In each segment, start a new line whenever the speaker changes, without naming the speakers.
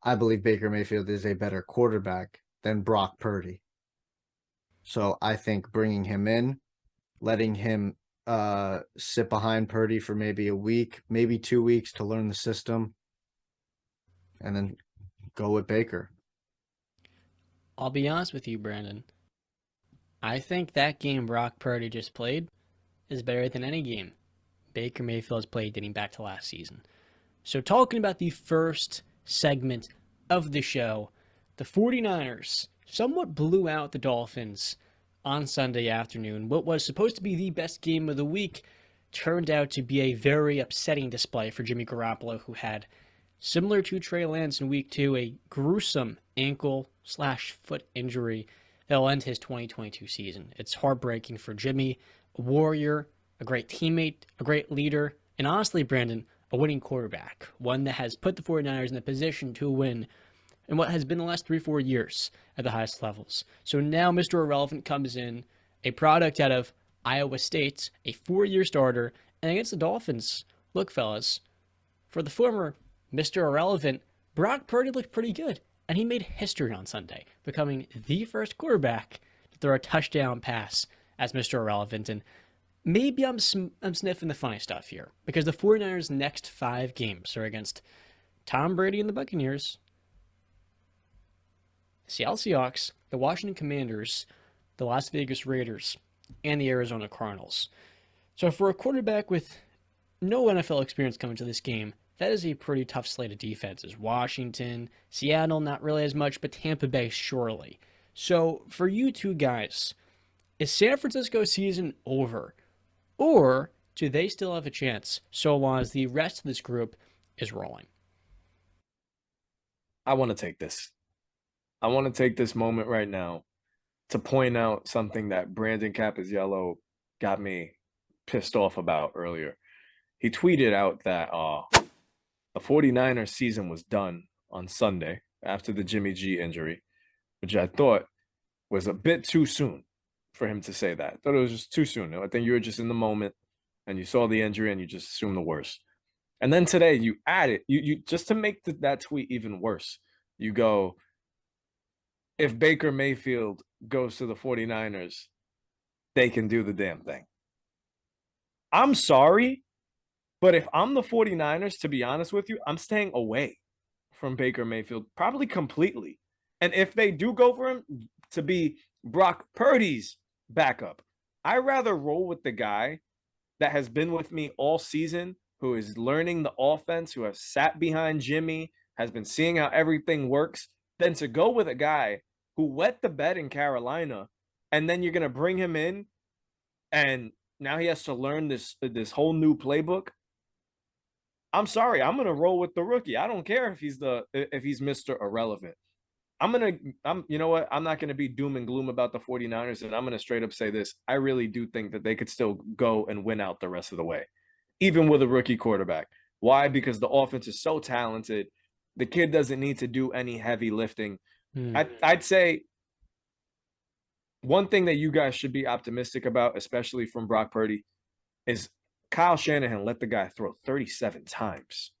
I believe Baker Mayfield is a better quarterback than Brock Purdy. So I think bringing him in, letting him sit behind Purdy for maybe a week, maybe 2 weeks to learn the system, and then go with Baker.
I'll be honest with you, Brandon. I think that game Brock Purdy just played is better than any game Baker Mayfield has played dating back to last season. So, talking about the first segment of the show, the 49ers somewhat blew out the Dolphins on Sunday afternoon. What was supposed to be the best game of the week turned out to be a very upsetting display for Jimmy Garoppolo, who had, similar to Trey Lance in week 2, a gruesome ankle/foot injury that'll end his 2022 season. It's heartbreaking for Jimmy, a warrior, a great teammate, a great leader, and honestly, Brandon, a winning quarterback, one that has put the 49ers in a position to win in what has been the last 3-4 years at the highest levels. So now Mr. Irrelevant comes in, a product out of Iowa State, a 4-year starter, and against the Dolphins. Look, fellas, for the former Mr. Irrelevant, Brock Purdy looked pretty good, and he made history on Sunday, becoming the first quarterback to throw a touchdown pass as Mr. Irrelevant. And maybe I'm sniffing the funny stuff here, because the 49ers' next 5 games are against Tom Brady and the Buccaneers, Seattle Seahawks, the Washington Commanders, the Las Vegas Raiders, and the Arizona Cardinals. So for a quarterback with no NFL experience coming to this game, that is a pretty tough slate of defenses. Washington, Seattle, not really as much, but Tampa Bay, surely. So for you two guys, is San Francisco's season over? Or do they still have a chance so long as the rest of this group is rolling?
I want to take this. I want to take this moment right now to point out something that Brandon Capizello got me pissed off about earlier. He tweeted out that the 49ers season was done on Sunday after the Jimmy G injury, which I thought was a bit too soon for him to say that. I thought it was just too soon. I think you were just in the moment and you saw the injury and you just assumed the worst. And then today you added, you just to make that tweet even worse, you go, if Baker Mayfield goes to the 49ers, they can do the damn thing. I'm sorry, but if I'm the 49ers, to be honest with you, I'm staying away from Baker Mayfield, probably completely. And if they do go for him to be Brock Purdy's backup, I'd rather roll with the guy that has been with me all season, who is learning the offense, who has sat behind Jimmy, has been seeing how everything works, than to go with a guy who wet the bed in Carolina, and then you're going to bring him in, and now he has to learn this whole new playbook. I'm sorry, I'm going to roll with the rookie. I don't care if he's Mr. Irrelevant. You know what? I'm not going to be doom and gloom about the 49ers, and I'm going to straight up say this. I really do think that they could still go and win out the rest of the way, even with a rookie quarterback. Why? Because the offense is so talented. The kid doesn't need to do any heavy lifting. I'd say one thing that you guys should be optimistic about, especially from Brock Purdy, is Kyle Shanahan let the guy throw 37 times.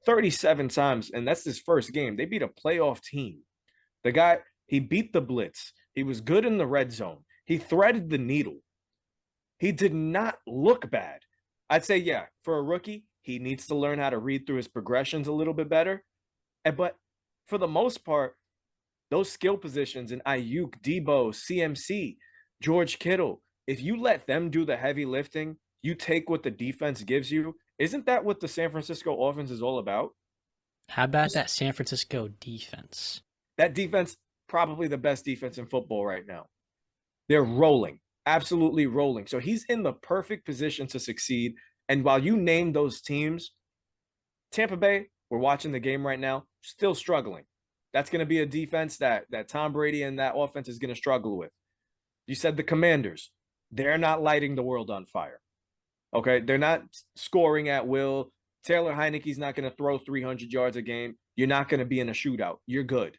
37 times, and that's his first game. They beat a playoff team. The guy, he beat the blitz. He was good in the red zone. He threaded the needle. He did not look bad. I'd say, yeah, for a rookie, he needs to learn how to read through his progressions a little bit better. But for the most part, those skill positions in Ayuk, Debo, CMC, George Kittle, if you let them do the heavy lifting, you take what the defense gives you. Isn't that what the San Francisco offense is all about?
How about that San Francisco defense?
That defense, probably the best defense in football right now. They're rolling, absolutely rolling. So he's in the perfect position to succeed. And while you name those teams, Tampa Bay, we're watching the game right now, still struggling. That's going to be a defense that Tom Brady and that offense is going to struggle with. You said the Commanders, they're not lighting the world on fire. Okay, they're not scoring at will. Taylor Heineke's not going to throw 300 yards a game. You're not going to be in a shootout. You're good.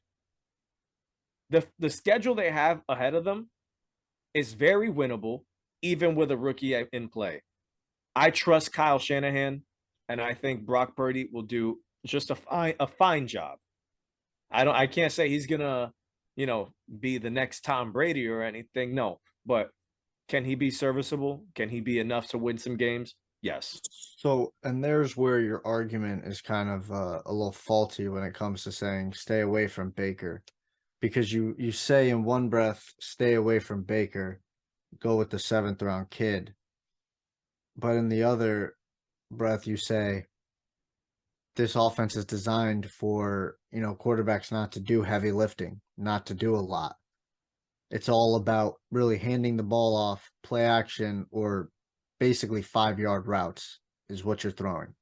The schedule they have ahead of them is very winnable, even with a rookie in play. I trust Kyle Shanahan, and I think Brock Purdy will do just a fine job. I can't say he's gonna, be the next Tom Brady or anything. No, but can he be serviceable? Can he be enough to win some games? Yes.
So, and there's where your argument is kind of a little faulty when it comes to saying stay away from Baker, because you say in one breath stay away from Baker, go with the 7th round kid, but in the other breath you say this offense is designed for quarterbacks not to do heavy lifting, not to do a lot. It's all about really handing the ball off, play action, or basically 5-yard routes is what you're throwing.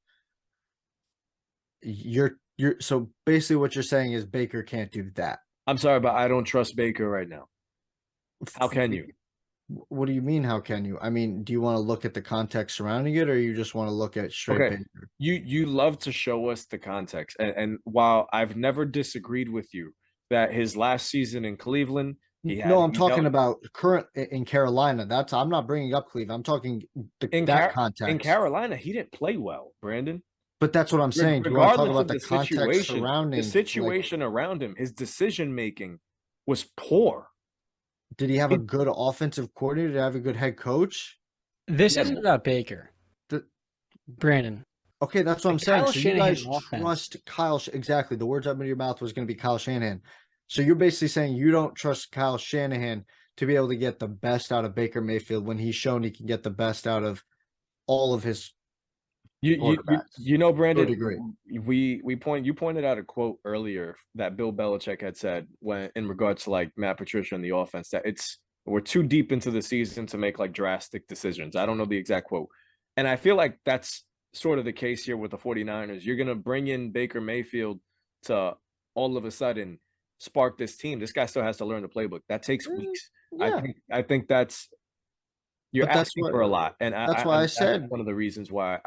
You're so basically what you're saying is Baker can't do that.
I'm sorry, but I don't trust Baker right now. How can you?
What do you mean? How can you? I mean, do you want to look at the context surrounding it, or you just want to look at straight
Okay.
Baker?
You love to show us the context. And while I've never disagreed with you that his last season in Cleveland,
No, I'm
he
talking
dealt
about current in Carolina. I'm not bringing up Cleveland. I'm talking that
in
context.
Carolina, he didn't play well, Brandon.
But that's what I'm saying. Do you want to talk
Regardless
about
of
the context
the
surrounding, like,
situation around him, his decision making was poor.
did he have a
It-
good offensive coordinator? Did he have a good head coach?
This
Yeah,
isn't about Baker,
The,
Brandon.
okay, that's what I'm saying.
Kyle
So you
Shanahan
guys
offense.
trust Kyle. Exactly. The words out of your mouth was going to be Kyle Shanahan. So you're basically saying you don't trust Kyle Shanahan to be able to get the best out of Baker Mayfield when he's shown he can get the best out of all of his quarterbacks to a
Brandon,
degree.
you pointed out a quote earlier that Bill Belichick had said when in regards to like Matt Patricia and the offense that we're too deep into the season to make like drastic decisions. I don't know the exact quote. And I feel like that's sort of the case here with the 49ers. You're going to bring in Baker Mayfield to all of a sudden spark this team. This guy still has to learn the playbook. That takes weeks.
Yeah,
I think that's you're
but
asking for a lot, and
that's why I
that's
said
one of the reasons why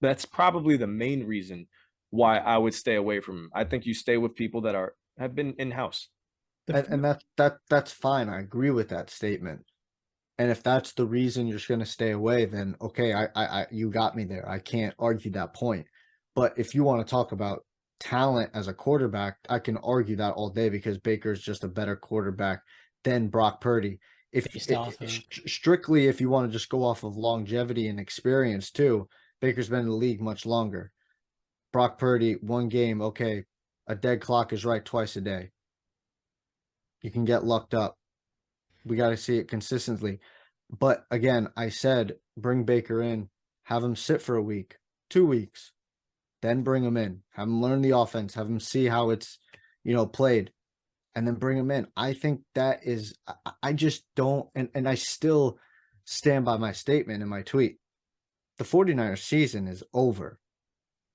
that's probably the main reason why I would stay away from him. I think you stay with people that have been in house.
and that's fine. I agree with that statement. And if that's the reason you're just going to stay away, then okay, you got me there. I can't argue that point. But if you want to talk about talent as a quarterback, I can argue that all day because Baker's just a better quarterback than Brock Purdy.
Based off of
Strictly, if you want to just go off of longevity and experience too, Baker's been in the league much longer. Brock Purdy, one game, okay, a dead clock is right twice a day. You can get lucked up. We got to see it consistently. But again, I said bring Baker in, have him sit for a week, 2 weeks, then bring him in, have him learn the offense, have him see how it's, played, and then bring him in. I think that is, I just don't, and I still stand by my statement in my tweet. The 49ers season is over.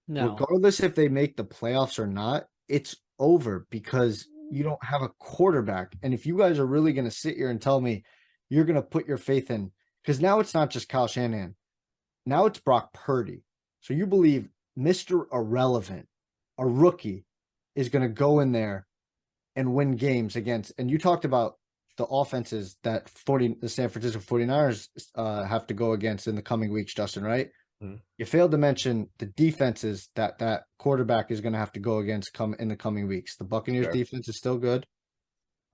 no.
Regardless if they make the playoffs or not, it's over because you don't have a quarterback. And if you guys are really going to sit here and tell me you're going to put your faith in, because now it's not just Kyle Shanahan, now it's Brock Purdy. So you believe Mr. Irrelevant, a rookie, is going to go in there and win games against, and you talked about the offenses that the San Francisco 49ers have to go against in the coming weeks, Justin, right?
Mm-hmm.
You failed to mention the defenses that quarterback is going to have to go against in the coming weeks. The Buccaneers defense is still good.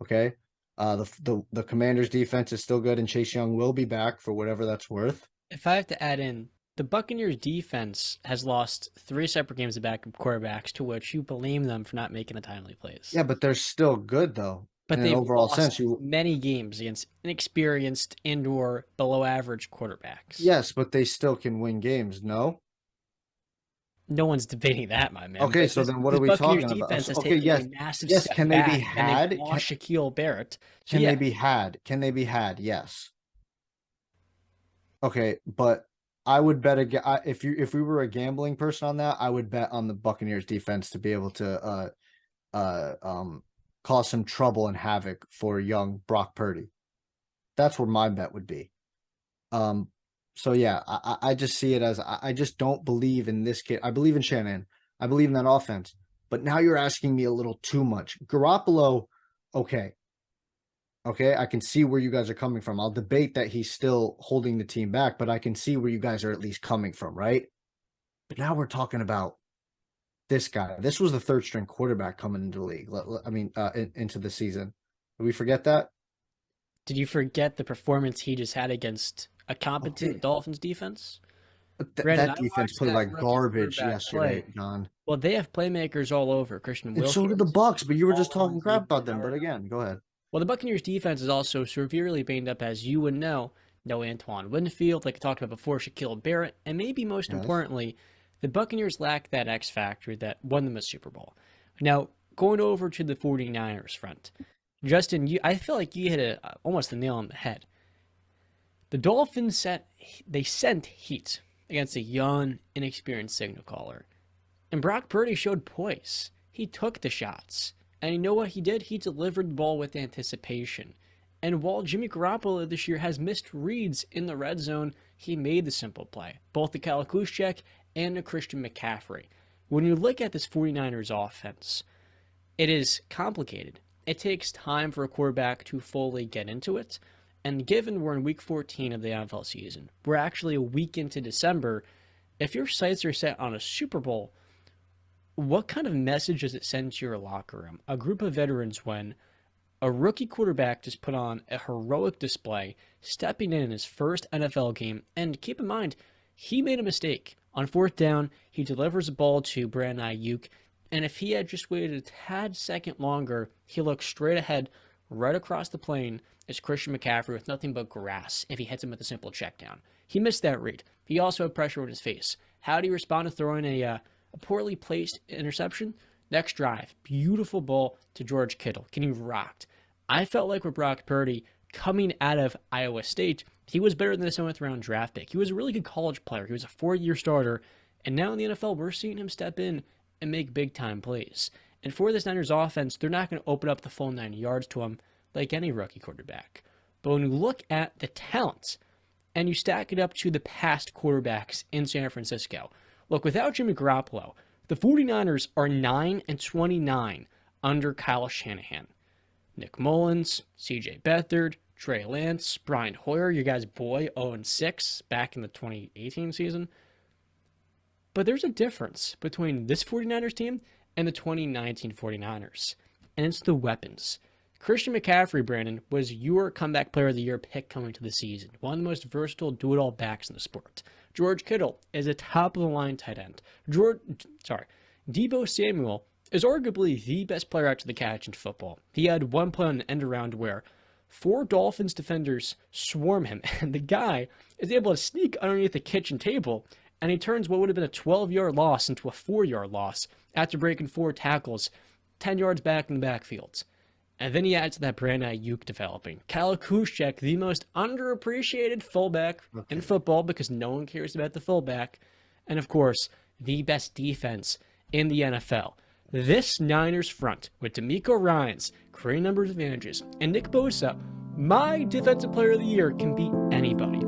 Okay. The Commanders defense is still good, and Chase Young will be back for whatever that's worth.
If I have to add in, the Buccaneers defense has lost 3 separate games of backup quarterbacks, to which you blame them for not making the timely plays.
Yeah, but they're still good though.
But
in
they've
an overall
lost
sense,
many games against inexperienced and/or below-average quarterbacks.
Yes, but they still can win games. No.
No one's debating that, my man.
Okay, so then what are we
Buccaneers
talking about?
defense has
Okay,
taken
yes,
a massive
yes.
step
Can they be
back, and
had?
they've lost Shaquille Barrett. So
Can
yeah,
they be had? Can they be had? Yes. Okay, but I would bet if we were a gambling person on that, I would bet on the Buccaneers defense to be able to cause some trouble and havoc for young Brock Purdy. That's where my bet would be. So yeah, I just see it as I just don't believe in this kid. I believe in Shanahan. I believe in that offense. But now you're asking me a little too much. Garoppolo, okay. Okay, I can see where you guys are coming from. I'll debate that he's still holding the team back, but I can see where you guys are at least coming from, right? But now we're talking about this guy. This was the third string quarterback coming into the league. Into the season. Did we forget that?
Did you forget the performance he just had against a competent
Okay.
Dolphins defense?
Th
Brandon,
that
I
defense
watched
played
that
like
rookie
garbage
quarterback
yesterday,
play.
John.
Well, they have playmakers all over. Christian
And so did the
Wilkins,
Bucks, but you were just
Paul
talking crap about them. But
Howard.
again, go ahead.
Well, the Buccaneers defense is also severely banged up, as you would know. No Antoine Winfield, like I talked about before, Shaquille Barrett, and maybe most
Yes.
importantly, the Buccaneers lack that X factor that won them a Super Bowl. Now, going over to the 49ers front, Justin, I feel like you hit almost the nail on the head. The Dolphins sent heat against a young, inexperienced signal caller. And Brock Purdy showed poise. He took the shots. And you know what he did? He delivered the ball with anticipation. And while Jimmy Garoppolo this year has missed reads in the red zone, he made the simple play, both the Kyle Juszczyk and the Christian McCaffrey. When you look at this 49ers offense, it is complicated. It takes time for a quarterback to fully get into it. And given we're in week 14 of the NFL season, we're actually a week into December. If your sights are set on a Super Bowl, what kind of message does it send to your locker room? A group of veterans when a rookie quarterback just put on a heroic display, stepping in his first NFL game. And keep in mind, he made a mistake. On fourth down, he delivers the ball to Brandon Ayuk. And if he had just waited a tad second longer, he looked straight ahead, right across the plane, is Christian McCaffrey with nothing but grass if he hits him with a simple check down. He missed that read. He also had pressure on his face. How do you respond to throwing a poorly placed interception? Next drive, beautiful ball to George Kittle. Can he rocked? I felt like with Brock Purdy coming out of Iowa State, he was better than the 7th round draft pick. He was a really good college player. He was a 4-year starter. And now in the NFL, we're seeing him step in and make big time plays. And for this Niners offense, they're not going to open up the full 90 yards to him like any rookie quarterback. But when you look at the talent and you stack it up to the past quarterbacks in San Francisco, look, without Jimmy Garoppolo, the 49ers are 9-29 under Kyle Shanahan. Nick Mullins, CJ Beathard, Trey Lance, Brian Hoyer, your guy's boy, 0-6 back in the 2018 season. But there's a difference between this 49ers team and the 2019 49ers, and it's the weapons. Christian McCaffrey, Brandon, was your comeback player of the year pick coming to the season. One of the most versatile do-it-all backs in the sport. George Kittle is a top-of-the-line tight end. Deebo Samuel is arguably the best player out to the catch in football. He had one play on an end around where 4 Dolphins defenders swarm him, and the guy is able to sneak underneath the kitchen table, and he turns what would have been a 12-yard loss into a 4-yard loss after breaking 4 tackles 10 yards back in the backfields. And then he adds to that Brandon Ayuk developing. Kyle Juszczyk, the most underappreciated fullback in football because no one cares about the fullback. And of course, the best defense in the NFL. This Niners front with DeMeco Ryans, creating numbers advantages, and Nick Bosa, my defensive player of the year, can beat anybody.